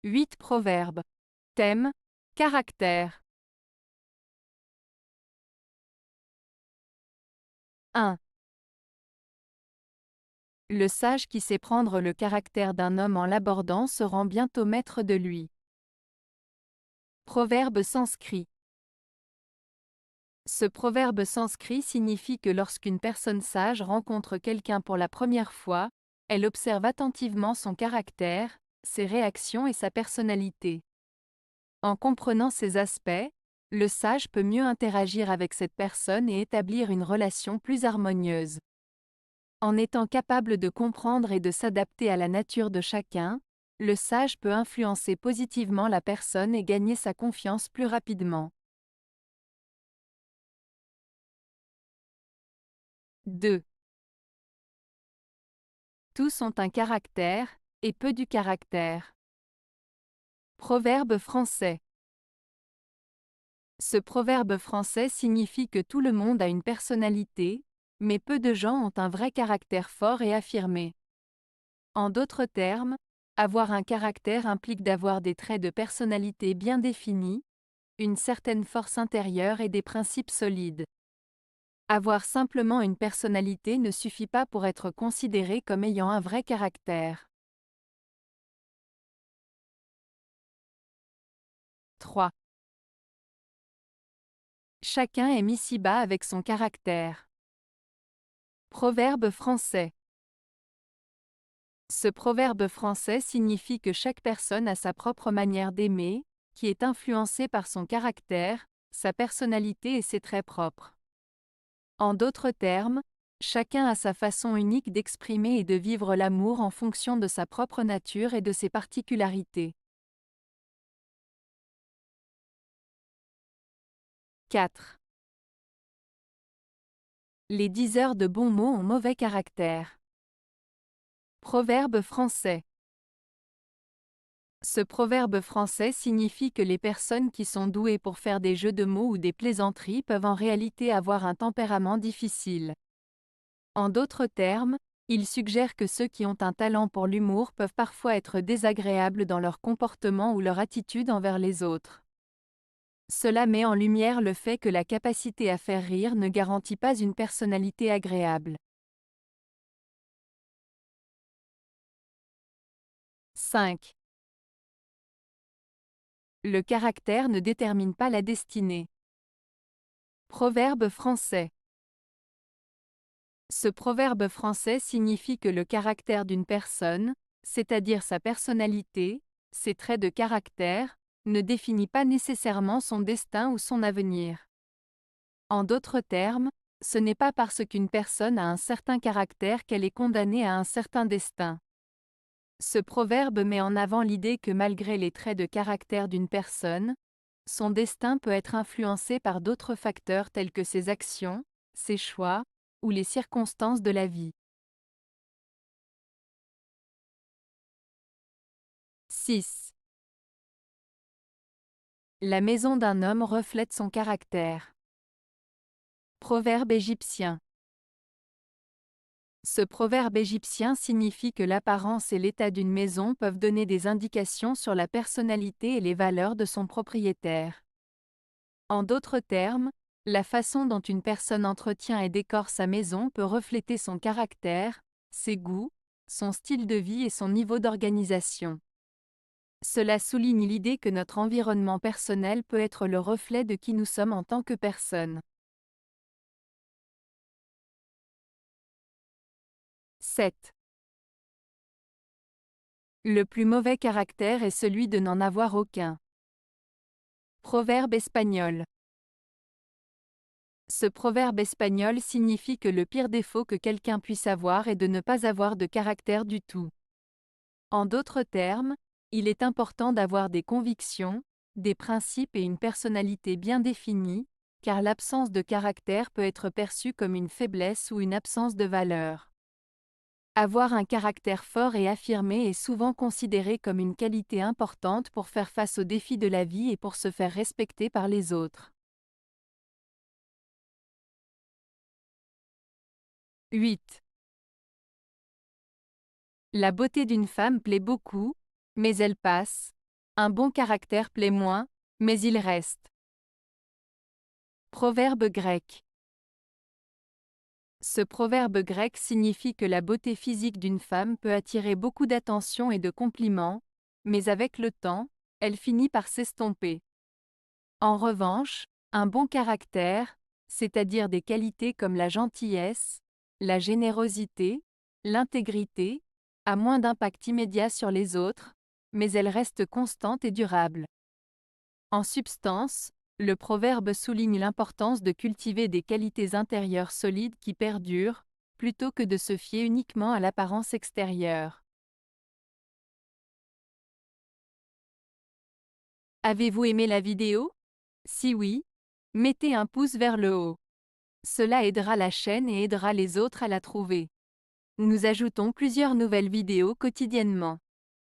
8 proverbes. Thème, caractère. 1. Le sage qui sait prendre le caractère d'un homme en l'abordant se rend bientôt maître de lui. Proverbe sanskrit. Ce proverbe sanskrit signifie que lorsqu'une personne sage rencontre quelqu'un pour la première fois, elle observe attentivement son caractère, ses réactions et sa personnalité. En comprenant ces aspects, le sage peut mieux interagir avec cette personne et établir une relation plus harmonieuse. En étant capable de comprendre et de s'adapter à la nature de chacun, le sage peut influencer positivement la personne et gagner sa confiance plus rapidement. 2. Tous ont un caractère, et peu du caractère. Proverbe français. Ce proverbe français signifie que tout le monde a une personnalité, mais peu de gens ont un vrai caractère fort et affirmé. En d'autres termes, avoir un caractère implique d'avoir des traits de personnalité bien définis, une certaine force intérieure et des principes solides. Avoir simplement une personnalité ne suffit pas pour être considéré comme ayant un vrai caractère. 3. Chacun est mis si bas avec son caractère. Proverbe français. Ce proverbe français signifie que chaque personne a sa propre manière d'aimer, qui est influencée par son caractère, sa personnalité et ses traits propres. En d'autres termes, chacun a sa façon unique d'exprimer et de vivre l'amour en fonction de sa propre nature et de ses particularités. 4. Les diseurs de bons mots ont mauvais caractère. Proverbe français. Ce proverbe français signifie que les personnes qui sont douées pour faire des jeux de mots ou des plaisanteries peuvent en réalité avoir un tempérament difficile. En d'autres termes, il suggère que ceux qui ont un talent pour l'humour peuvent parfois être désagréables dans leur comportement ou leur attitude envers les autres. Cela met en lumière le fait que la capacité à faire rire ne garantit pas une personnalité agréable. 5. Le caractère ne détermine pas la destinée. Proverbe français. Ce proverbe français signifie que le caractère d'une personne, c'est-à-dire sa personnalité, ses traits de caractère, ne définit pas nécessairement son destin ou son avenir. En d'autres termes, ce n'est pas parce qu'une personne a un certain caractère qu'elle est condamnée à un certain destin. Ce proverbe met en avant l'idée que malgré les traits de caractère d'une personne, son destin peut être influencé par d'autres facteurs tels que ses actions, ses choix, ou les circonstances de la vie. 6. La maison d'un homme reflète son caractère. Proverbe égyptien. Ce proverbe égyptien signifie que l'apparence et l'état d'une maison peuvent donner des indications sur la personnalité et les valeurs de son propriétaire. En d'autres termes, la façon dont une personne entretient et décore sa maison peut refléter son caractère, ses goûts, son style de vie et son niveau d'organisation. Cela souligne l'idée que notre environnement personnel peut être le reflet de qui nous sommes en tant que personne. 7. Le plus mauvais caractère est celui de n'en avoir aucun. Proverbe espagnol. Ce proverbe espagnol signifie que le pire défaut que quelqu'un puisse avoir est de ne pas avoir de caractère du tout. En d'autres termes, il est important d'avoir des convictions, des principes et une personnalité bien définie, car l'absence de caractère peut être perçue comme une faiblesse ou une absence de valeur. Avoir un caractère fort et affirmé est souvent considéré comme une qualité importante pour faire face aux défis de la vie et pour se faire respecter par les autres. 8. La beauté d'une femme plaît beaucoup, mais elle passe. Un bon caractère plaît moins, mais il reste. Proverbe grec. Ce proverbe grec signifie que la beauté physique d'une femme peut attirer beaucoup d'attention et de compliments, mais avec le temps, elle finit par s'estomper. En revanche, un bon caractère, c'est-à-dire des qualités comme la gentillesse, la générosité, l'intégrité, a moins d'impact immédiat sur les autres, mais elle reste constante et durable. En substance, le proverbe souligne l'importance de cultiver des qualités intérieures solides qui perdurent, plutôt que de se fier uniquement à l'apparence extérieure. Avez-vous aimé la vidéo? Si oui, mettez un pouce vers le haut. Cela aidera la chaîne et aidera les autres à la trouver. Nous ajoutons plusieurs nouvelles vidéos quotidiennement.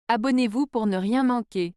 Abonnez-vous pour ne rien manquer.